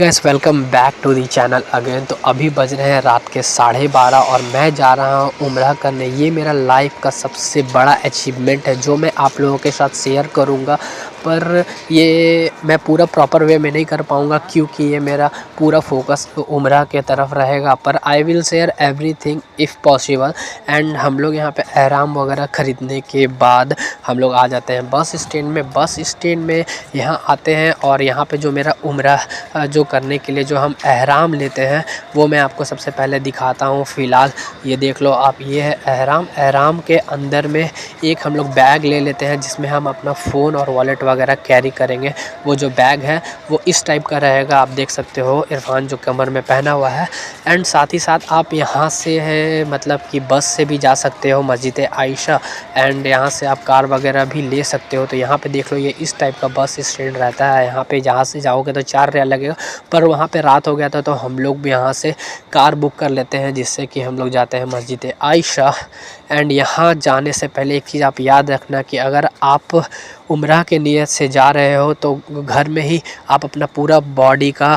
Guys, welcome back to the channel again. तो अभी बज रहे हैं रात के 12:30 और मैं जा रहा हूँ उम्रा करने। ये मेरा लाइफ का सबसे बड़ा अचीवमेंट है जो मैं आप लोगों के साथ शेयर करूँगा, पर ये मैं पूरा प्रॉपर वे में नहीं कर पाऊँगा क्योंकि ये मेरा पूरा फोकस उम्रा के तरफ रहेगा। पर I will share everything if possible. And हम लोग यहाँ पे एहराम वगैरह ख़रीदने के बाद हम लोग आ जाते हैं बस स्टैंड में यहाँ आते हैं और यहाँ पे जो मेरा उम्रा जो करने के लिए जो हम एहराम लेते हैं वो मैं आपको सबसे पहले दिखाता हूँ। फ़िलहाल ये देख लो आप, ये है एहराम के अंदर में एक हम लोग बैग ले लेते हैं जिसमें हम अपना फ़ोन और वॉलेट वगैरह कैरी करेंगे। वो जो बैग है वो इस टाइप का रहेगा, आप देख सकते हो इरफान जो कमर में पहना हुआ है। एंड साथ ही साथ आप यहाँ से है मतलब कि बस से भी जा सकते हो मस्जिद आयशा, एंड यहाँ से आप कार वगैरह भी ले सकते हो। तो यहाँ पे देख लो ये इस टाइप का बस स्टैंड रहता है। यहाँ पे जहाँ से जाओगे तो 4 रियाल लगेगा, पर वहाँ पे रात हो गया था तो हम लोग भी यहाँ से कार बुक कर लेते हैं जिससे कि हम लोग जाते हैं मस्जिद आयशा। एंड यहाँ जाने से पहले एक चीज़ आप याद रखना कि अगर आप उम्रा के नियत से जा रहे हो तो घर में ही आप अपना पूरा बॉडी का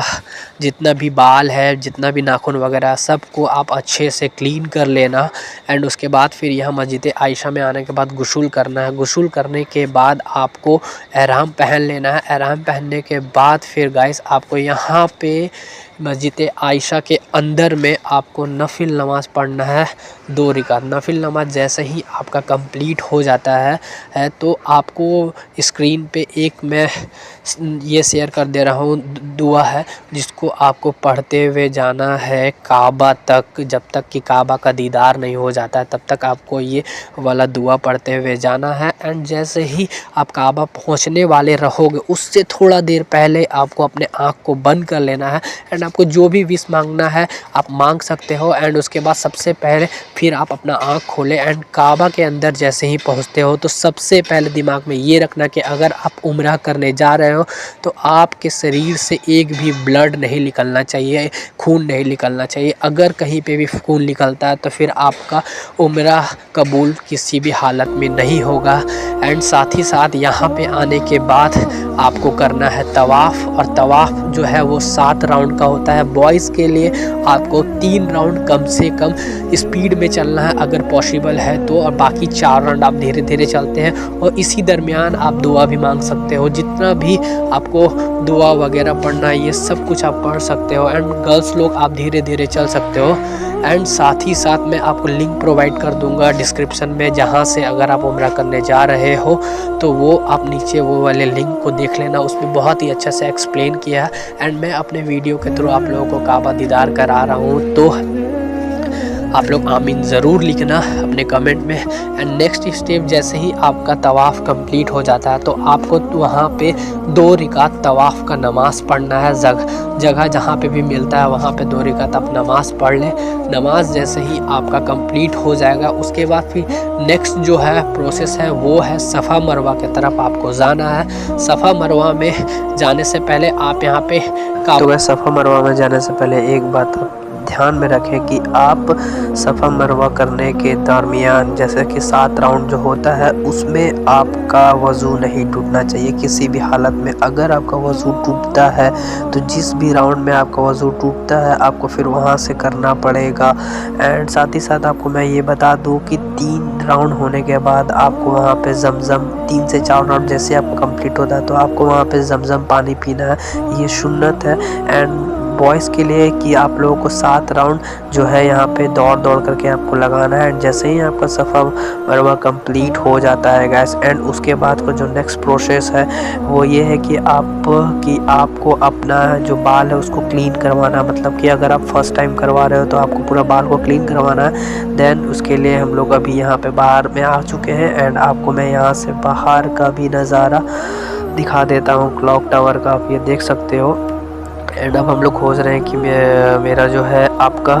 जितना भी बाल है, जितना भी नाखून वगैरह सबको आप अच्छे से क्लीन कर लेना। एंड उसके बाद फिर यहाँ मस्जिद आयशा में आने के बाद गुस्ल करना है। गुस्ल करने के बाद आपको एहराम पहन लेना है। एहराम पहनने के बाद फिर गाइस आपको यहाँ पे मस्जिद आयशा के अंदर में आपको नफिल नमाज़ पढ़ना है 2 रिकात। नफिल नमाज जैसे ही आपका कंप्लीट हो जाता है तो आपको स्क्रीन पे एक मैं ये शेयर कर दे रहा हूँ दुआ है जिसको आपको पढ़ते हुए जाना है काबा तक। जब तक कि काबा का दीदार नहीं हो जाता है तब तक आपको ये वाला दुआ पढ़ते हुए जाना है। एंड जैसे ही आप काबा पहुँचने वाले रहोगे उससे थोड़ा देर पहले आपको अपने आँख को बंद कर लेना है। एंड आपको जो भी विश मांगना है आप मांग सकते हो। एंड उसके बाद सबसे पहले फिर आप अपना आँख खोलें एंड काबा के अंदर जैसे ही पहुँचते हो तो सबसे पहले दिमाग में ये रखना कि अगर आप उम्रा करने जा रहे हो तो आपके शरीर से एक भी ब्लड नहीं निकलना चाहिए, खून नहीं निकलना चाहिए। अगर कहीं पे भी खून निकलता है तो फिर आपका उम्रा कबूल किसी भी हालत में नहीं होगा। एंड साथ ही साथ यहाँ पे आने के बाद आपको करना है तवाफ़, और तवाफ़ जो है वो 7 राउंड का होता है। बॉयज़ के लिए आपको 3 राउंड कम से कम स्पीड में चलना है अगर पॉसिबल है तो, और बाकी 4 राउंड आप धीरे धीरे चलते हैं। और इसी दरमियान आप दुआ भी मांग सकते हो, जितना भी आपको दुआ वगैरह पढ़ना है ये सब कुछ आप पढ़ सकते हो। एंड गर्ल्स लोग आप धीरे धीरे चल सकते हो। एंड साथ ही साथ मैं आपको लिंक प्रोवाइड कर दूंगा डिस्क्रिप्शन में, जहां से अगर आप उम्रा करने जा रहे हो तो वो आप नीचे वो वाले लिंक को देख लेना, उसमें बहुत ही अच्छे से एक्सप्लेन किया है। एंड मैं अपने वीडियो के थ्रू आप लोगों को काबा दीदार करा रहा हूँ, तो आप लोग आमीन ज़रूर लिखना अपने कमेंट में। एंड नेक्स्ट स्टेप जैसे ही आपका तवाफ़ कंप्लीट हो जाता है तो आपको वहाँ पे 2 रिकात तवाफ़ का नमाज़ पढ़ना है। जगह जहाँ पे भी मिलता है वहाँ पे 2 रिकात आप नमाज़ पढ़ लें। नमाज जैसे ही आपका कंप्लीट हो जाएगा उसके बाद फिर नेक्स्ट जो है प्रोसेस है वो है सफ़ा मरवा के तरफ आपको जाना है। सफ़ा मरवा में जाने से पहले आप यहाँ पे सफ़ा मरवा में जाने से पहले एक बात ध्यान में रखें कि आप सफ़ा मरवा करने के दरमियान जैसे कि 7 राउंड जो होता है उसमें आपका वज़ू नहीं टूटना चाहिए किसी भी हालत में। अगर आपका वज़ू टूटता है तो जिस भी राउंड में आपका वज़ू टूटता है आपको फिर वहाँ से करना पड़ेगा। एंड साथ ही साथ आपको मैं ये बता दूँ कि 3 राउंड होने के बाद आपको वहाँ पे ज़मज़म 3 से 4 राउंड जैसे आपको कंप्लीट होता है तो आपको वहाँ पे ज़मज़म पानी पीना है, ये सुन्नत है। एंड बॉयज़ के लिए कि आप लोगों को 7 राउंड जो है यहाँ पे दौड़ करके आपको लगाना है। जैसे ही आपका सफ़ा मरवा कंप्लीट हो जाता है गैस, एंड उसके बाद का जो नेक्स्ट प्रोसेस है वो ये है कि आपको अपना जो बाल है उसको क्लीन करवाना। मतलब कि अगर आप फर्स्ट टाइम करवा रहे हो तो आपको पूरा बाल को क्लीन करवाना है। देन उसके लिए हम लोग अभी यहाँ पे बाहर में आ चुके हैं एंड आपको मैं यहाँ से बाहर का भी नज़ारा दिखा देता हूँ क्लॉक टावर का, आप ये देख सकते हो। एंड अब हम लोग खोज रहे हैं कि मेरा जो है आपका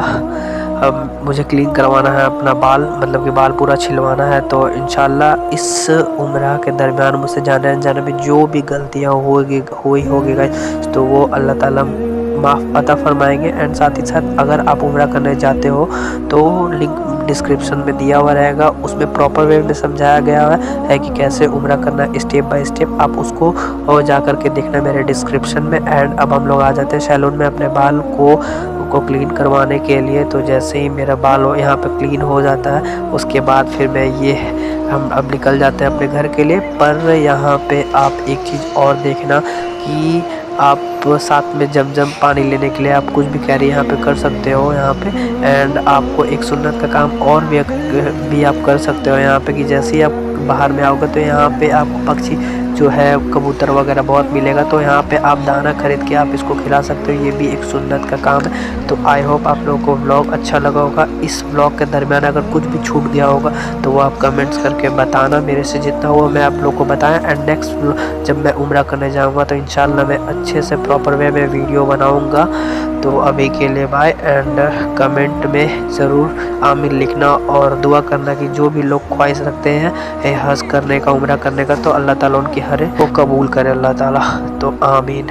मुझे क्लीन करवाना है अपना बाल, मतलब कि बाल पूरा छिलवाना है। तो इंशाल्लाह इस उम्रा के दरमियान मुझसे जाने में जो भी गलतियाँ होगी गाइस तो वो अल्लाह ताला माफ़ अता फरमाएंगे। एंड साथ ही साथ अगर आप उम्रा करने जाते हो तो लिंक डिस्क्रिप्शन में दिया हुआ रहेगा, उसमें प्रॉपर वे में समझाया गया है कि कैसे उम्रा करना स्टेप बाय स्टेप। आप उसको और जा कर के देखना मेरे डिस्क्रिप्शन में। एंड अब हम लोग आ जाते हैं सैलून में अपने बाल को क्लीन करवाने के लिए। तो जैसे ही मेरा बाल यहाँ पे क्लीन हो जाता है उसके बाद फिर मैं हम अब निकल जाते हैं अपने घर के लिए। पर यहाँ पे आप एक चीज़ और देखना कि आप साथ में जमजम पानी लेने के लिए आप कुछ भी कैरी यहाँ पे कर सकते हो यहाँ पे। एंड आपको एक सुन्नत का काम और भी आप कर सकते हो यहाँ पे कि जैसे ही आप बाहर में आओगे तो यहाँ पे आपको पक्षी जो है कबूतर वगैरह बहुत मिलेगा, तो यहाँ पे आप दाना खरीद के आप इसको खिला सकते हो। ये भी एक सुन्नत का काम है। तो आई होप आप लोगों को व्लॉग अच्छा लगा होगा। इस व्लॉग के दरमियान अगर कुछ भी छूट गया होगा तो वो आप कमेंट्स करके बताना, मेरे से जितना हुआ मैं आप लोगों को बताया। एंड नेक्स्ट जब मैं उम्रा करने जाऊँगा तो इंशाल्लाह मैं अच्छे से प्रॉपर वे में वीडियो बनाऊँगा। तो अभी के लिए बाय। एंड कमेंट में ज़रूर आमीन लिखना और दुआ करना कि जो भी लोग ख्वाहिश रखते हैं हज करने का, उम्रा करने का, तो अल्लाह ताला उनकी हर को कबूल करे अल्लाह ताला। तो आमीन।